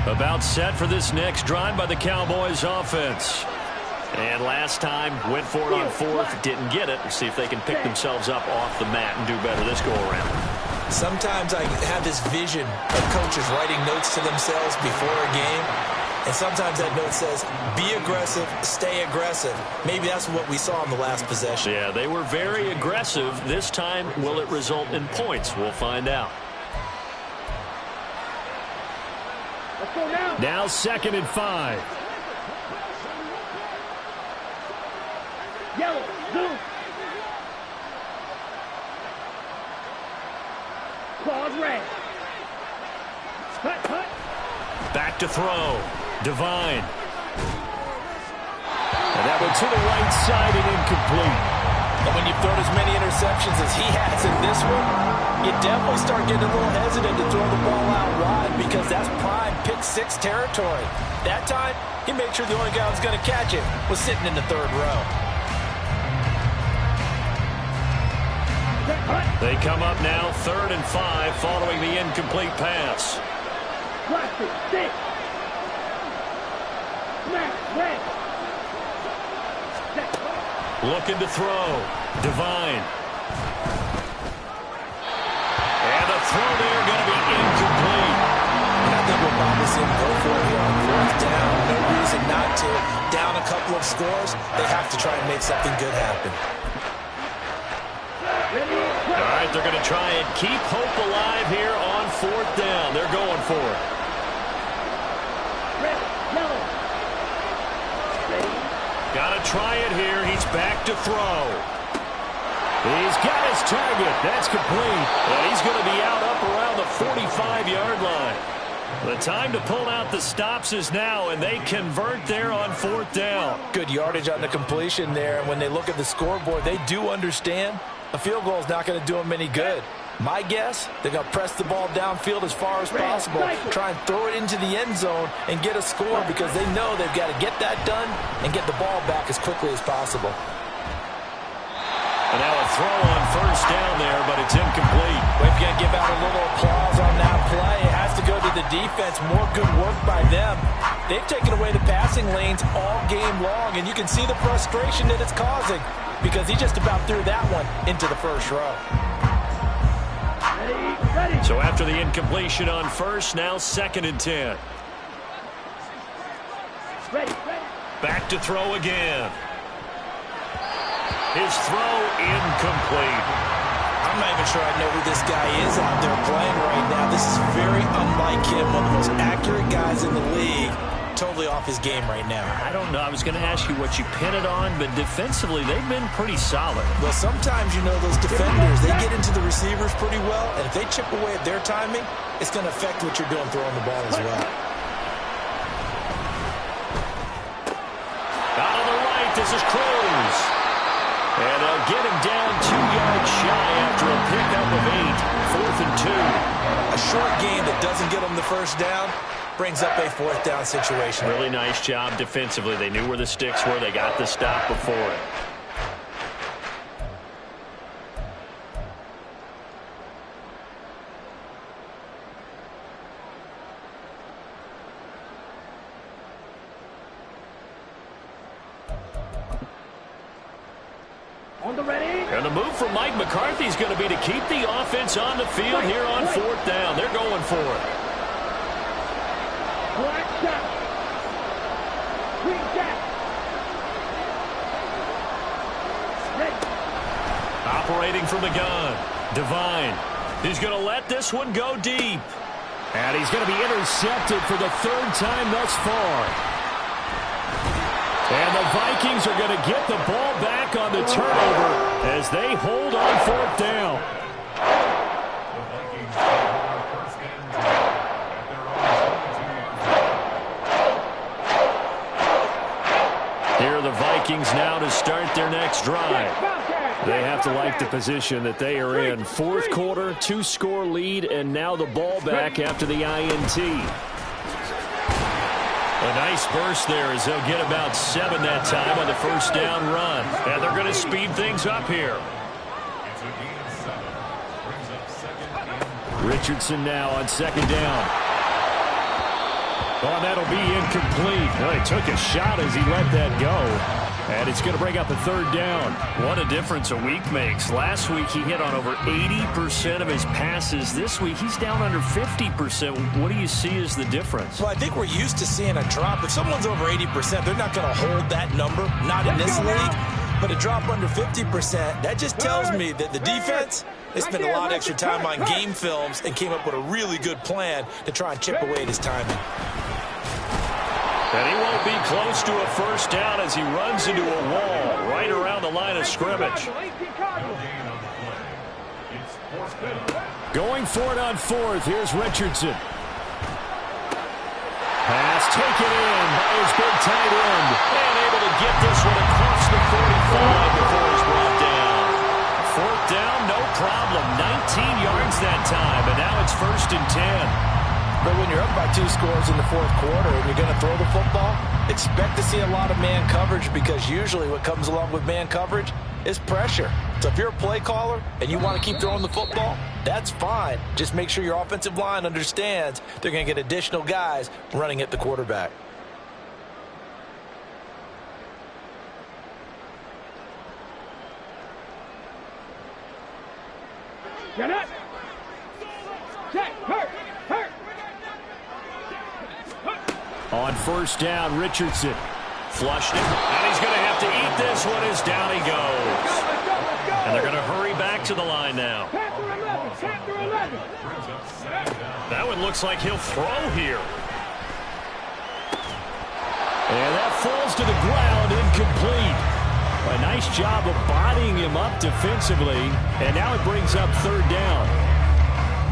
About set for this next drive by the Cowboys offense. And last time, went for it on fourth, didn't get it. See if they can pick themselves up off the mat and do better this go-around. Sometimes I have this vision of coaches writing notes to themselves before a game. And sometimes that note says, be aggressive, stay aggressive. Maybe that's what we saw in the last possession. Yeah, they were very aggressive. This time, will it result in points? We'll find out. Let's go now. Now 2nd and 5. Yellow, blue. Claws red. Cut. Back to throw. Divine. And that one to the right side and incomplete. And when you've thrown as many interceptions as he has in this one, you definitely start getting a little hesitant to throw the ball out wide because that's prime pick six territory. That time, he made sure the only guy who was going to catch it was sitting in the third row. They come up now 3rd and 5 following the incomplete pass. Plastic, stick. Smash, red. Looking to throw. Divine. And the throw there going to be incomplete. And I think what Bob is saying, go for it here on 4th down. No reason not to. Down a couple of scores, they have to try and make something good happen. All right, they're going to try and keep hope alive here on 4th down. They're going for it. Red, yellow. Got to try it here. He's back to throw. He's got his target. That's complete. And he's going to be out up around the 45-yard line. The time to pull out the stops is now, and they convert there on 4th down. Good yardage on the completion there. And when they look at the scoreboard, they do understand a field goal is not going to do them any good. My guess, they're going to press the ball downfield as far as possible, try and throw it into the end zone and get a score because they know they've got to get that done and get the ball back as quickly as possible. And now a throw on 1st down there, but it's incomplete. We've got to give out a little applause on that play. It has to go to the defense. More good work by them. They've taken away the passing lanes all game long, and you can see the frustration that it's causing because he just about threw that one into the first row. Ready. So after the incompletion on 1st, now 2nd and 10. Ready. Back to throw again. His throw incomplete. I'm not even sure I know who this guy is out there playing right now. This is very unlike him, one of the most accurate guys in the league. Totally off his game right now. I don't know. I was going to ask you what you pin it on, but defensively, they've been pretty solid. Well, sometimes, you know, those defenders, they get into the receivers pretty well, and if they chip away at their timing, it's going to affect what you're doing throwing the ball as well. Out on the right, this is Cruz. And they'll get him down 2 yards shy after a pickup of 8. 4th and 2. A short game that doesn't get them the first down brings up a 4th down situation. Really nice job defensively. They knew where the sticks were. They got the stop before it. On the ready. And the move from Mike McCarthy is going to be to keep the offense on the field here on 4th down. They're going for it. Black shot. Green jack. Ready. Operating from the gun. Divine. He's going to let this one go deep. And he's going to be intercepted for the 3rd time thus far. And the Vikings are going to get the ball back on the turnover as they hold on 4th down. Here are the Vikings now to start their next drive. They have to like the position that they are in. 4th quarter, 2-score lead, and now the ball back after the INT. A nice burst there as they'll get about 7 that time on the 1st down run. And they're going to speed things up here. Richardson now on 2nd down. Oh, and that'll be incomplete. Well, he took a shot as he let that go. And it's going to bring up a third down. What a difference a week makes. Last week he hit on over 80% of his passes. This week he's down under 50%. What do you see as the difference? Well, I think we're used to seeing a drop. If someone's over 80%, they're not going to hold that number, not in this league. But a drop under 50%, that just tells me that the defense, they spent a lot of extra time on game films and came up with a really good plan to try and chip away at his timing. And he won't be close to a first down as he runs into a wall right around the line of scrimmage. Going for it on fourth. Here's Richardson. Pass taken in by his big tight end. And able to get this one across the 45 before he's brought down. Fourth down, no problem. 19 yards that time, and now it's 1st and 10. But when you're up by 2 scores in the fourth quarter and you're going to throw the football, expect to see a lot of man coverage, because usually what comes along with man coverage is pressure. So if you're a play caller and you want to keep throwing the football, that's fine. Just make sure your offensive line understands they're going to get additional guys running at the quarterback. Get it. Check. Hurt. On first down, Richardson. Flushed it, and he's going to have to eat this one as down he goes. And they're going to hurry back to the line now. That one looks like he'll throw here. And that falls to the ground, incomplete. A nice job of bodying him up defensively, and now it brings up third down.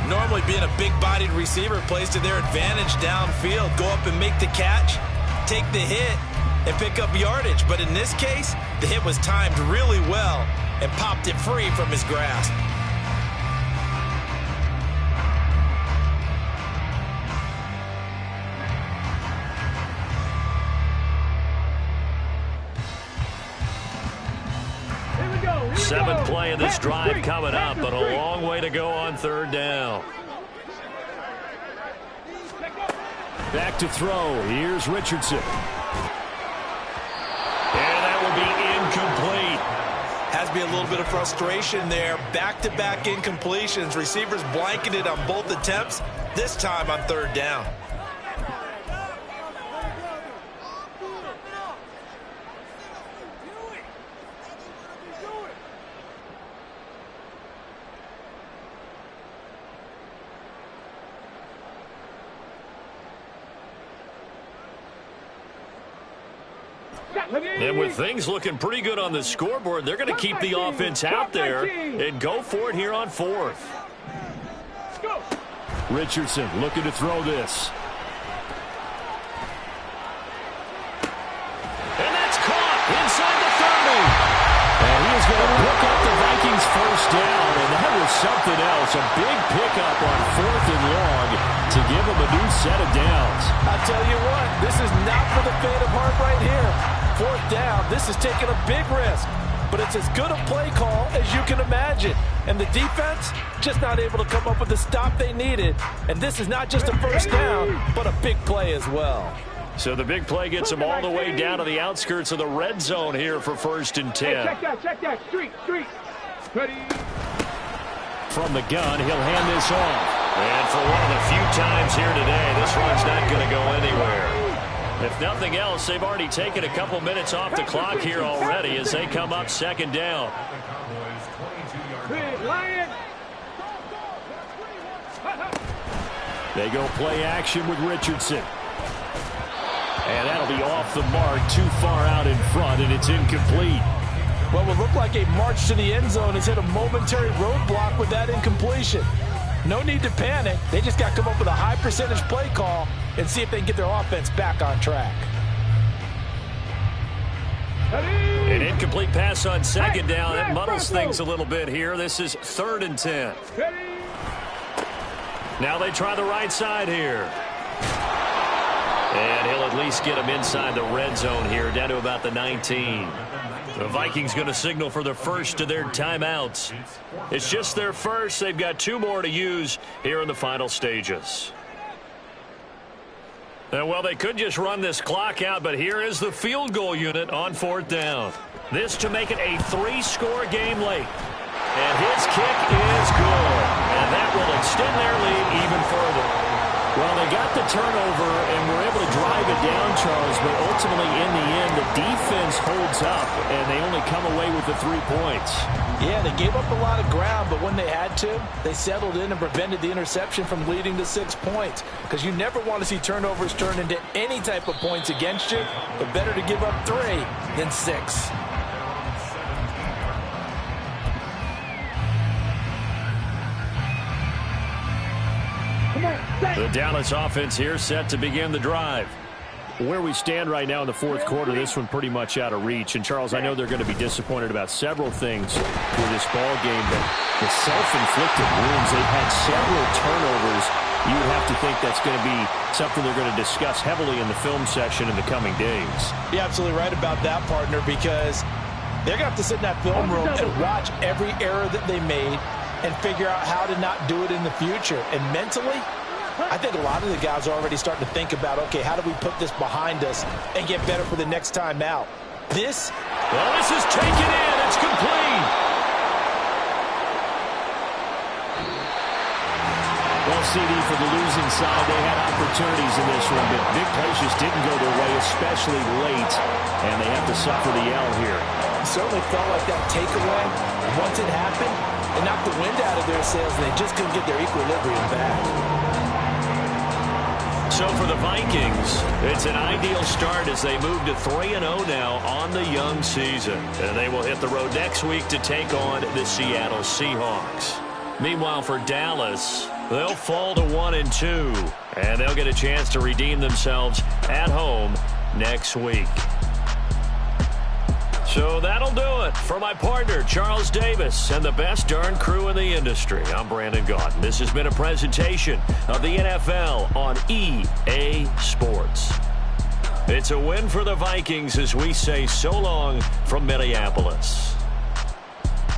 Normally being a big-bodied receiver plays to their advantage downfield. Go up and make the catch, take the hit, and pick up yardage. But in this case, the hit was timed really well and popped it free from his grasp. Seventh play of this drive coming up, but a long way to go on third down. Back to throw. Here's Richardson. And that will be incomplete. Has to be a little bit of frustration there. Back-to-back incompletions. Receivers blanketed on both attempts, this time on third down. And with things looking pretty good on the scoreboard, they're going to keep the offense out there and go for it here on fourth. Richardson looking to throw this. And that's caught inside the 30. And he is going to pick up the Vikings first down, and that was something else. A big pickup on 4th and long to give them a new set of downs. I tell you what, this is not for the faint of heart right here. 4th down, this is taking a big risk, but it's as good a play call as you can imagine. And the defense just not able to come up with the stop they needed. And this is not just a first down, but a big play as well. So the big play gets them all the way down to the outskirts of the red zone here for 1st and 10. Hey, check that. Street. Ready. From the gun, he'll hand this off. And for one of the few times here today, this one's not going to go anywhere. If nothing else, they've already taken a couple minutes off the clock here already as they come up 2nd down. They go play action with Richardson. And that'll be off the mark, too far out in front, and it's incomplete. What would look like a march to the end zone has hit a momentary roadblock with that incompletion. No need to panic. They just got to come up with a high percentage play call and see if they can get their offense back on track. An incomplete pass on 2nd down. That muddles things a little bit here. This is 3rd and 10. Now they try the right side here. And he'll at least get him inside the red zone here, down to about the 19. The Vikings going to signal for the first of their timeouts. It's just their first. They've got 2 more to use here in the final stages. Well, they could just run this clock out, but here is the field goal unit on 4th down. This to make it a 3-score game late. And his kick is good. And that will extend their lead even further. Well, they got the turnover and were able to drive it down, Charles, but ultimately in the end, the defense holds up, and they only come away with the 3 points. Yeah, they gave up a lot of ground, but when they had to, they settled in and prevented the interception from leading to 6 points. Because you never want to see turnovers turn into any type of points against you, but better to give up 3 than 6. The Dallas offense here set to begin the drive. Where we stand right now in the 4th quarter, this one pretty much out of reach. And, Charles, I know they're going to be disappointed about several things with this ball game, but the self-inflicted wounds, they've had several turnovers. You would have to think that's going to be something they're going to discuss heavily in the film session in the coming days. You're absolutely right about that, partner, because they're going to have to sit in that film room and watch every error that they made and figure out how to not do it in the future. And mentally, I think a lot of the guys are already starting to think about, okay, how do we put this behind us and get better for the next time out? This is taken in. It's complete. Well, CD, for the losing side, they had opportunities in this one, but big plays just didn't go their way, especially late, and they have to suffer the L here. It certainly felt like that takeaway, once it happened, it knocked the wind out of their sails, and they just couldn't get their equilibrium back. So for the Vikings, it's an ideal start as they move to 3-0 now on the young season. And they will hit the road next week to take on the Seattle Seahawks. Meanwhile, for Dallas, they'll fall to 1-2, and they'll get a chance to redeem themselves at home next week. So that'll do it for my partner, Charles Davis, and the best darn crew in the industry. I'm Brandon Gaudin. This has been a presentation of the NFL on EA Sports. It's a win for the Vikings as we say so long from Minneapolis.